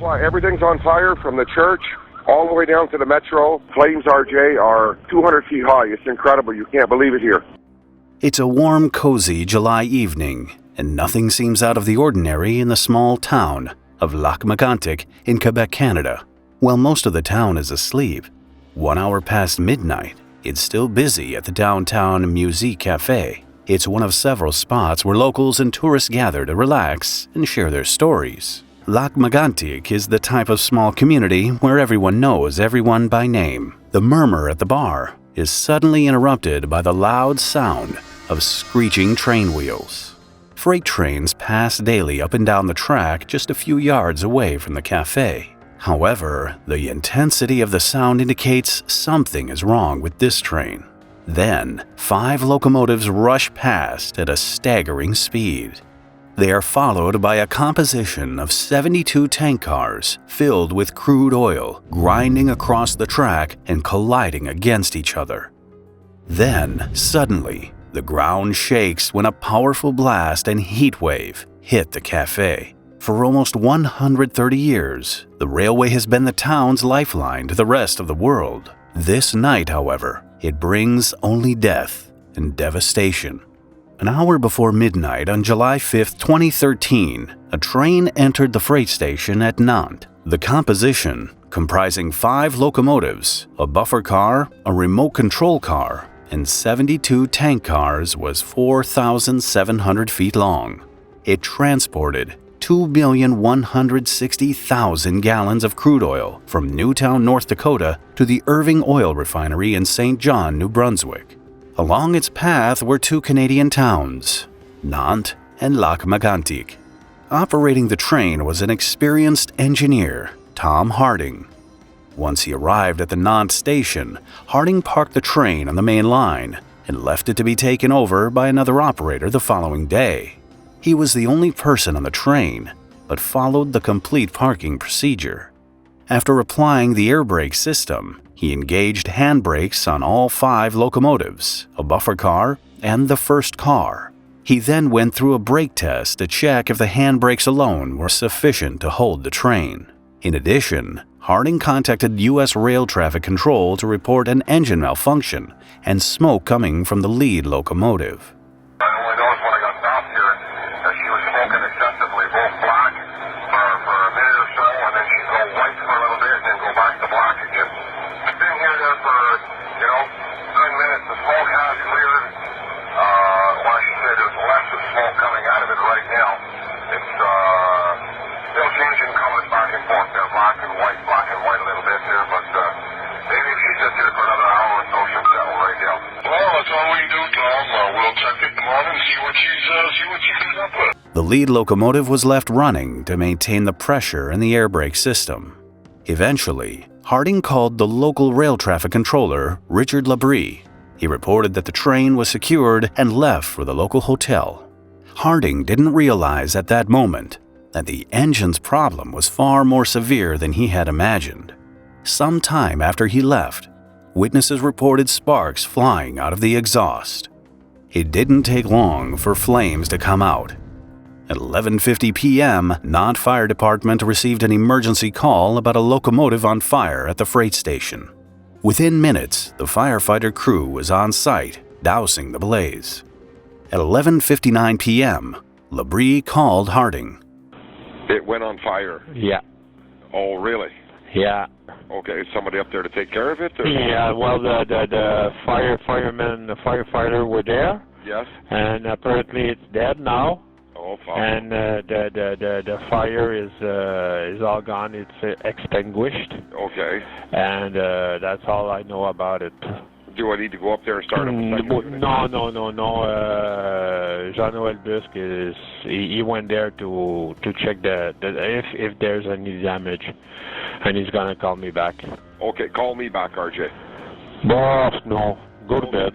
Everything's on fire from the church all the way down to the metro. Flames, RJ, are 200 feet high. It's incredible. You can't believe it here. It's a warm, cozy July evening, and nothing seems out of the ordinary in the small town of Lac-Mégantic in Quebec, Canada. While most of the town is asleep, 1 hour past midnight, it's still busy at the downtown Musi Cafe. It's one of several spots where locals and tourists gather to relax and share their stories. Lac-Mégantic is the type of small community where everyone knows everyone by name. The murmur at the bar is suddenly interrupted by the loud sound of screeching train wheels. Freight trains pass daily up and down the track just a few yards away from the cafe. However, the intensity of the sound indicates something is wrong with this train. Then, 5 locomotives rush past at a staggering speed. They are followed by a composition of 72 tank cars filled with crude oil, grinding across the track and colliding against each other. Then, suddenly, the ground shakes when a powerful blast and heat wave hit the cafe. For almost 130 years, the railway has been the town's lifeline to the rest of the world. This night, however, it brings only death and devastation. An hour before midnight on July 5, 2013, a train entered the freight station at Nantes. The composition, comprising 5 locomotives, a buffer car, a remote control car, and 72 tank cars, was 4,700 feet long. It transported 2,160,000 gallons of crude oil from Newtown, North Dakota to the Irving Oil Refinery in St. John, New Brunswick. Along its path were 2 Canadian towns, Nantes and Lac-Mégantic. Operating the train was an experienced engineer, Tom Harding. Once he arrived at the Nantes station, Harding parked the train on the main line and left it to be taken over by another operator the following day. He was the only person on the train, but followed the complete parking procedure. After applying the air brake system, he engaged handbrakes on all 5 locomotives, a buffer car, and the first car. He then went through a brake test to check if the handbrakes alone were sufficient to hold the train. In addition, Harding contacted U.S. Rail Traffic Control to report an engine malfunction and smoke coming from the lead locomotive. I only noticed when I got stopped here that she was smoking excessively, both black for a minute or so, and then she'd go white for a little bit and then go back to black again. I've been here there for, 9 minutes. The smoke has cleared. Well, I should say there's less of smoke coming out of it right now. It's still changing colors back and forth there, black and white a little bit there, but maybe if she sits here for another hour or so, she'll settle right down. Well, that's all we can do, Tom. We'll check it tomorrow and see what she comes up with. The lead locomotive was left running to maintain the pressure in the air brake system. Eventually, Harding called the local rail traffic controller, Richard Labrie. He reported that the train was secured and left for the local hotel. Harding didn't realize at that moment that the engine's problem was far more severe than he had imagined. Some time after he left, witnesses reported sparks flying out of the exhaust. It didn't take long for flames to come out. At 11:50 p.m., Nantes Fire Department received an emergency call about a locomotive on fire at the freight station. Within minutes, the firefighter crew was on site, dousing the blaze. At 11:59 p.m., Labrie called Harding. It went on fire. Yeah. Oh, really? Yeah. Okay, is somebody up there to take care of it? Or? Yeah, well, the firefighter were there. Yes. And apparently it's dead now. Oh, fuck. And the fire is all gone. It's extinguished. Okay. And that's all I know about it. Do I need to go up there and start up a second unit? No. Jean-Noel Busque he went there to check if there's any damage, and he's gonna call me back. Okay, call me back, RJ. No, go to bed.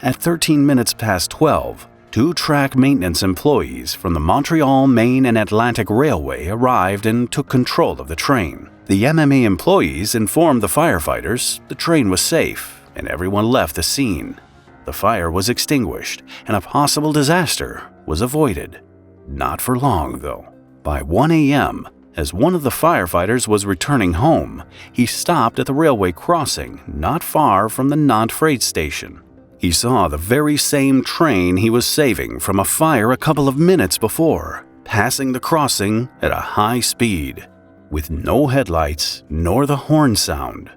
At 13 minutes past 12, 2 track maintenance employees from the Montreal, Maine and Atlantic Railway arrived and took control of the train. The MMA employees informed the firefighters the train was safe and everyone left the scene. The fire was extinguished and a possible disaster was avoided. Not for long, though. By 1 a.m., As one of the firefighters was returning home, he stopped at the railway crossing not far from the Nantes freight station. He saw the very same train he was saving from a fire a couple of minutes before, passing the crossing at a high speed, with no headlights nor the horn sound.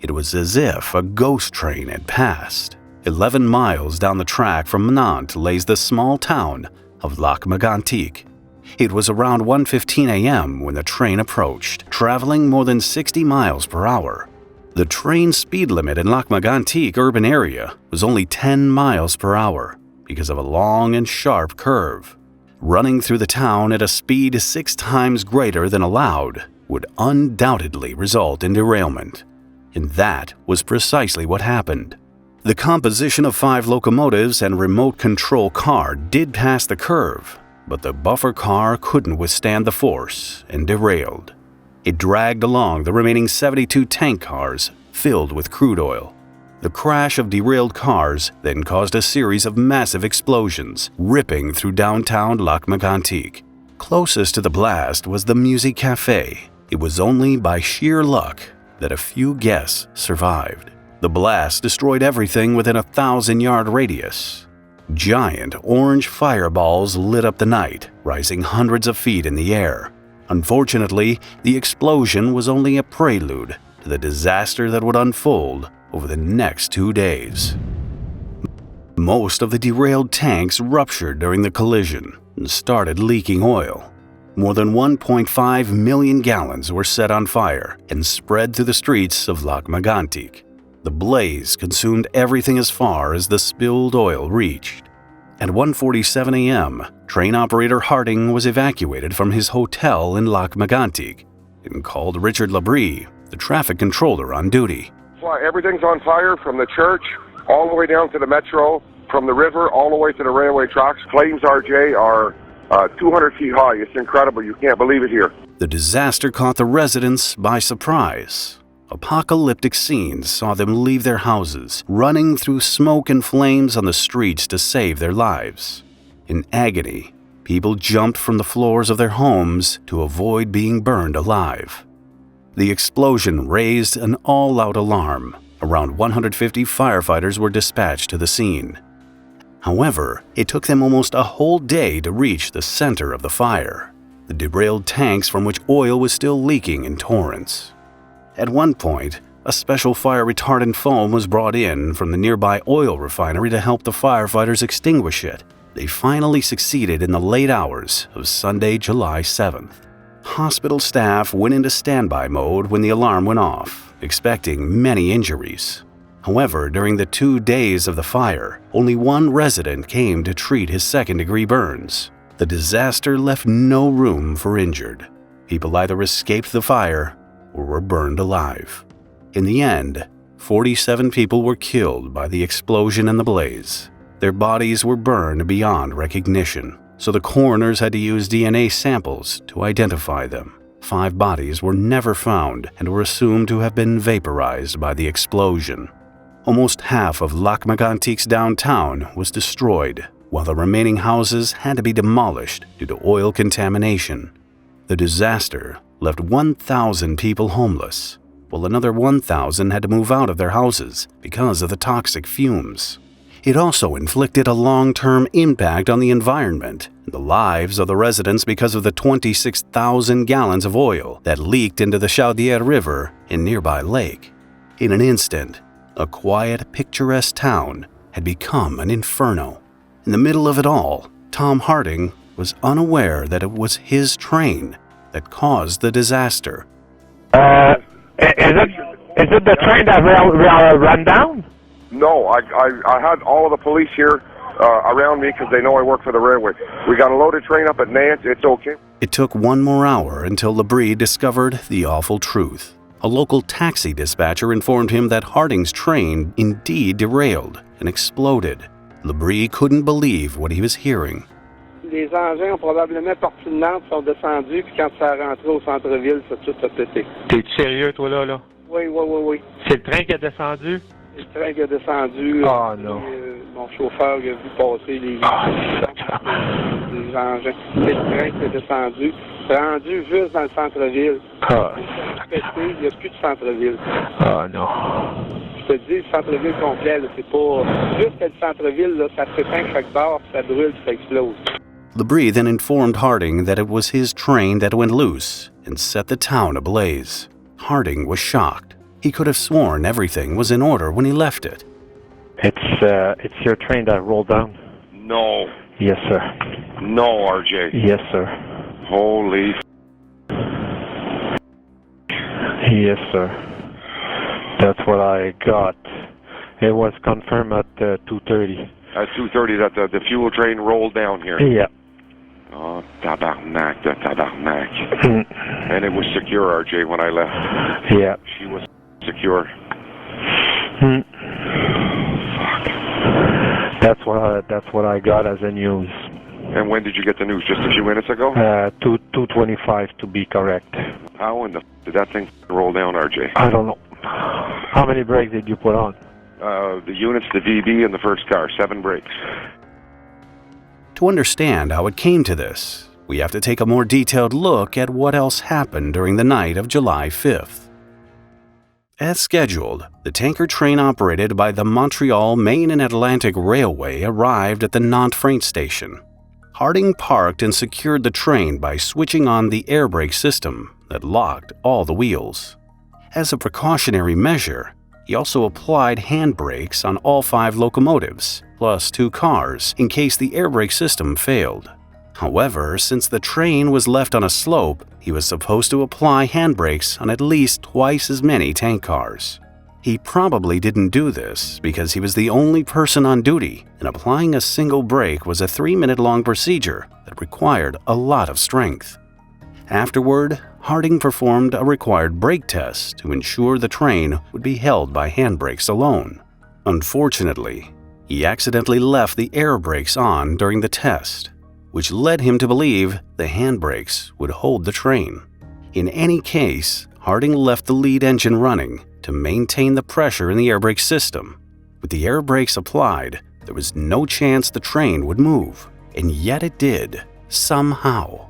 It was as if a ghost train had passed. 11 miles down the track from Nantes lays the small town of Lac-Mégantic. It was around 1:15 a.m. when the train approached, traveling more than 60 miles per hour. The train speed limit in Lac-Mégantic urban area was only 10 miles per hour because of a long and sharp curve. Running through the town at a speed 6 times greater than allowed would undoubtedly result in derailment. And that was precisely what happened. The composition of 5 locomotives and remote control car did pass the curve, but the buffer car couldn't withstand the force and derailed. It dragged along the remaining 72 tank cars filled with crude oil. The crash of derailed cars then caused a series of massive explosions, ripping through downtown Lac-Mégantic. Closest to the blast was the Musi Cafe. It was only by sheer luck that a few guests survived. The blast destroyed everything within a 1,000-yard radius. Giant orange fireballs lit up the night, rising hundreds of feet in the air. Unfortunately, the explosion was only a prelude to the disaster that would unfold over the next 2 days. Most of the derailed tanks ruptured during the collision and started leaking oil. More than 1.5 million gallons were set on fire and spread through the streets of Lac-Mégantic. The blaze consumed everything as far as the spilled oil reached. At 1:47 a.m., train operator Harding was evacuated from his hotel in Lac-Mégantic and called Richard Labrie, the traffic controller on duty. Everything's on fire from the church all the way down to the metro, from the river all the way to the railway tracks. Flames, RJ, are 200 feet high. It's incredible. You can't believe it here. The disaster caught the residents by surprise. Apocalyptic scenes saw them leave their houses, running through smoke and flames on the streets to save their lives. In agony, people jumped from the floors of their homes to avoid being burned alive. The explosion raised an all-out alarm. Around 150 firefighters were dispatched to the scene. However, it took them almost a whole day to reach the center of the fire, the derailed tanks from which oil was still leaking in torrents. At one point, a special fire retardant foam was brought in from the nearby oil refinery to help the firefighters extinguish it. They finally succeeded in the late hours of Sunday, July 7th. Hospital staff went into standby mode when the alarm went off, expecting many injuries. However, during the 2 days of the fire, only one resident came to treat his second-degree burns. The disaster left no room for injured. People either escaped the fire or were burned alive. In the end, 47 people were killed by the explosion and the blaze. Their bodies were burned beyond recognition, so the coroners had to use DNA samples to identify them. 5 bodies were never found and were assumed to have been vaporized by the explosion. Almost half of Lac-Mégantic's downtown was destroyed, while the remaining houses had to be demolished due to oil contamination. The disaster left 1,000 people homeless, while another 1,000 had to move out of their houses because of the toxic fumes. It also inflicted a long-term impact on the environment and the lives of the residents because of the 26,000 gallons of oil that leaked into the Chaudière River and nearby lake. In an instant, a quiet, picturesque town had become an inferno. In the middle of it all, Tom Harding was unaware that it was his train that caused the disaster. Is it the train that ran down? No, I had all of the police here around me because they know I work for the railway. We got a loaded train up at Nantes. It's okay. It took 1 more hour until Labrie discovered the awful truth. A local taxi dispatcher informed him that Harding's train indeed derailed and exploded. Labrie couldn't believe what he was hearing. Les engins ont probablement parti de Nantes, sont descendus, puis quand ça a rentré au centre-ville, ça tout a pété. T'es-tu sérieux, toi, là? Oui. C'est le train qui a descendu? C'est le train qui a descendu. Oh, non. Mon chauffeur il a vu passer les engins. C'est le train qui a descendu. C'est rendu juste dans le centre-ville. Ah, Il n'y a plus de centre-ville. ah non. Je te dis, le centre-ville complet, là, c'est pas... Juste que le centre-ville, là, ça s'éteint chaque barre, ça brûle, ça explose. Labrie then informed Harding that it was his train that went loose and set the town ablaze. Harding was shocked. He could have sworn everything was in order when he left it. It's your train that rolled down? No. Yes, sir. No, RJ. Yes, sir. Holy Yes, sir. That's what I got. It was confirmed at 2:30. At 2:30 that the fuel train rolled down here. Yeah. Oh, tabarnak, the tabarnak. And it was secure, RJ, when I left. Yeah. She was secure. That's what I got as a news. And when did you get the news? Just a few minutes ago? 2:25 to be correct. How in the did that thing roll down, RJ? I don't know. How many brakes did you put on? The units, the VB, and the first car, 7 brakes. To understand how it came to this, we have to take a more detailed look at what else happened during the night of July 5th. As scheduled, the tanker train operated by the Montreal Main and Atlantic Railway arrived at the Nantes freight station. Harding parked and secured the train by switching on the air brake system that locked all the wheels. As a precautionary measure, he also applied hand brakes on all 5 locomotives, plus 2 cars, in case the air brake system failed. However, since the train was left on a slope, he was supposed to apply hand brakes on at least twice as many tank cars. He probably didn't do this because he was the only person on duty, and applying a single brake was a 3-minute-long procedure that required a lot of strength. Afterward, Harding performed a required brake test to ensure the train would be held by handbrakes alone. Unfortunately, he accidentally left the air brakes on during the test, which led him to believe the handbrakes would hold the train. In any case, Harding left the lead engine running to maintain the pressure in the air brake system. With the air brakes applied, there was no chance the train would move, and yet it did, somehow.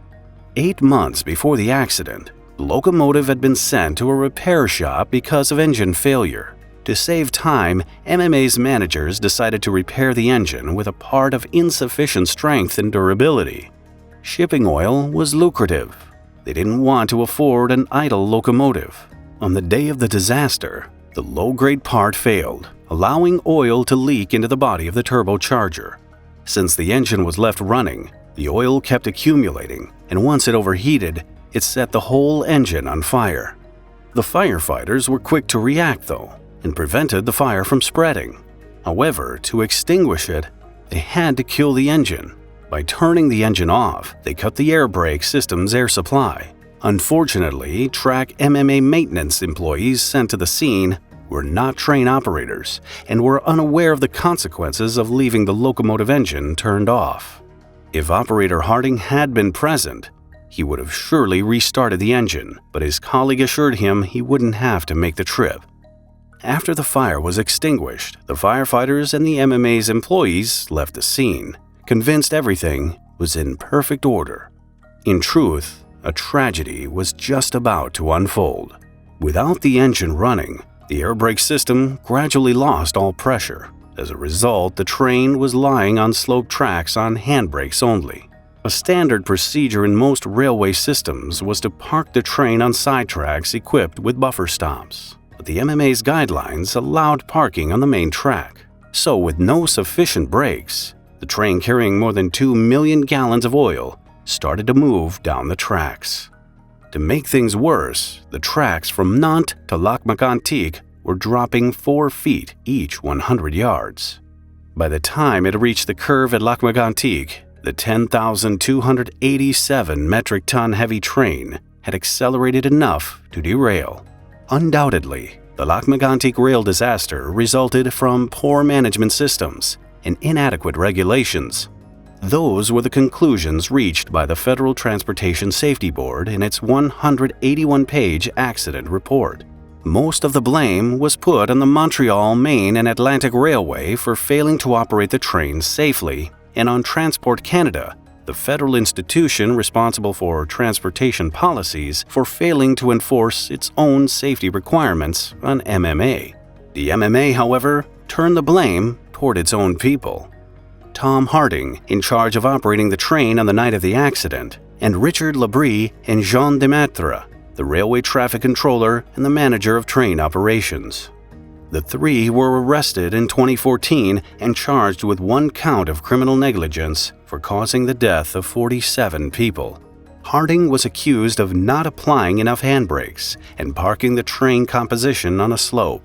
8 months before the accident, the locomotive had been sent to a repair shop because of engine failure. To save time, MMA's managers decided to repair the engine with a part of insufficient strength and durability. Shipping oil was lucrative. They didn't want to afford an idle locomotive. On the day of the disaster, the low-grade part failed, allowing oil to leak into the body of the turbocharger. Since the engine was left running, the oil kept accumulating, and once it overheated, it set the whole engine on fire. The firefighters were quick to react, though, and prevented the fire from spreading. However, to extinguish it, they had to kill the engine. By turning the engine off, they cut the air brake system's air supply. Unfortunately, track MMA maintenance employees sent to the scene were not train operators and were unaware of the consequences of leaving the locomotive engine turned off. If Operator Harding had been present, he would have surely restarted the engine, but his colleague assured him he wouldn't have to make the trip. After the fire was extinguished, the firefighters and the MMA's employees left the scene, convinced everything was in perfect order. In truth, a tragedy was just about to unfold. Without the engine running, the air brake system gradually lost all pressure. As a result, the train was lying on sloped tracks on handbrakes only. A standard procedure in most railway systems was to park the train on side tracks equipped with buffer stops, but the MMA's guidelines allowed parking on the main track. So with no sufficient brakes, the train carrying more than 2 million gallons of oil started to move down the tracks. To make things worse, the tracks from Nantes to Lac-Mégantic were dropping 4 feet each 100 yards. By the time it reached the curve at Lac-Mégantic, the 10,287 metric ton heavy train had accelerated enough to derail. Undoubtedly, the Lac-Mégantic Rail Disaster resulted from poor management systems and inadequate regulations. Those were the conclusions reached by the Federal Transportation Safety Board in its 181-page accident report. Most of the blame was put on the Montreal Main and Atlantic Railway for failing to operate the trains safely, and on Transport Canada the federal institution responsible for transportation policies, for failing to enforce its own safety requirements on MMA. The MMA, however, turned the blame toward its own people. Tom Harding, in charge of operating the train on the night of the accident, and Richard Labrie and Jean Dematre, the railway traffic controller and the manager of train operations. The three were arrested in 2014 and charged with 1 count of criminal negligence for causing the death of 47 people. Harding was accused of not applying enough handbrakes and parking the train composition on a slope.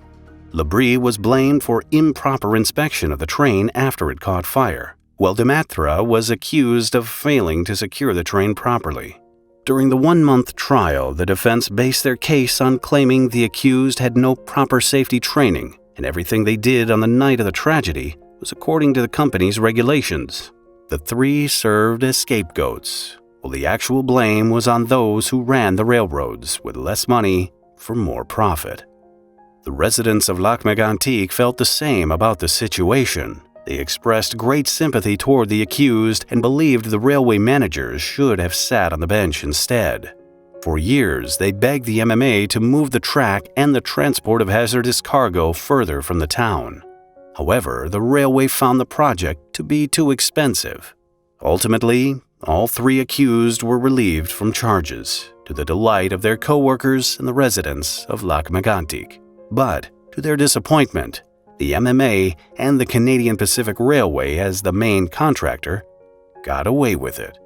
Labrie was blamed for improper inspection of the train after it caught fire, while Dematre was accused of failing to secure the train properly. During the 1-month trial, the defense based their case on claiming the accused had no proper safety training and everything they did on the night of the tragedy was according to the company's regulations. The three served as scapegoats, while the actual blame was on those who ran the railroads with less money for more profit. The residents of Lac-Mégantic felt the same about the situation. They expressed great sympathy toward the accused and believed the railway managers should have sat on the bench instead. For years, they begged the MMA to move the track and the transport of hazardous cargo further from the town. However, the railway found the project to be too expensive. Ultimately, all three accused were relieved from charges, to the delight of their co-workers and the residents of Lac-Mégantic. But, to their disappointment, the MMA and the Canadian Pacific Railway as the main contractor got away with it.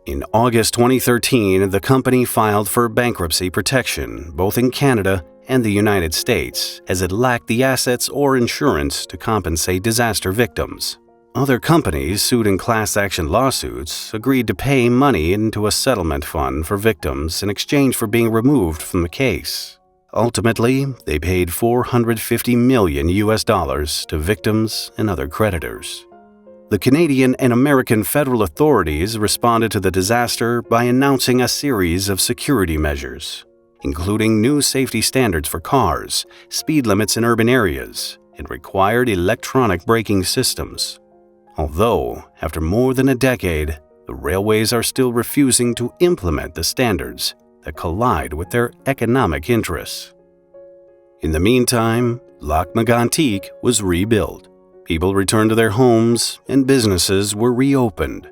In August 2013, the company filed for bankruptcy protection both in Canada and the United States, as it lacked the assets or insurance to compensate disaster victims. Other companies sued in class action lawsuits agreed to pay money into a settlement fund for victims in exchange for being removed from the case. Ultimately, they paid $450 million to victims and other creditors. The Canadian and American federal authorities responded to the disaster by announcing a series of security measures, including new safety standards for cars, speed limits in urban areas, and required electronic braking systems. Although, after more than a decade, the railways are still refusing to implement the standards that collide with their economic interests. In the meantime, Lac-Mégantic was rebuilt. People returned to their homes and businesses were reopened.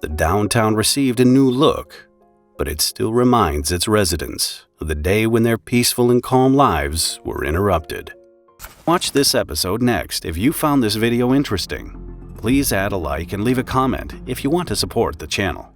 The downtown received a new look, but it still reminds its residents of the day when their peaceful and calm lives were interrupted. Watch this episode next if you found this video interesting. Please add a like and leave a comment if you want to support the channel.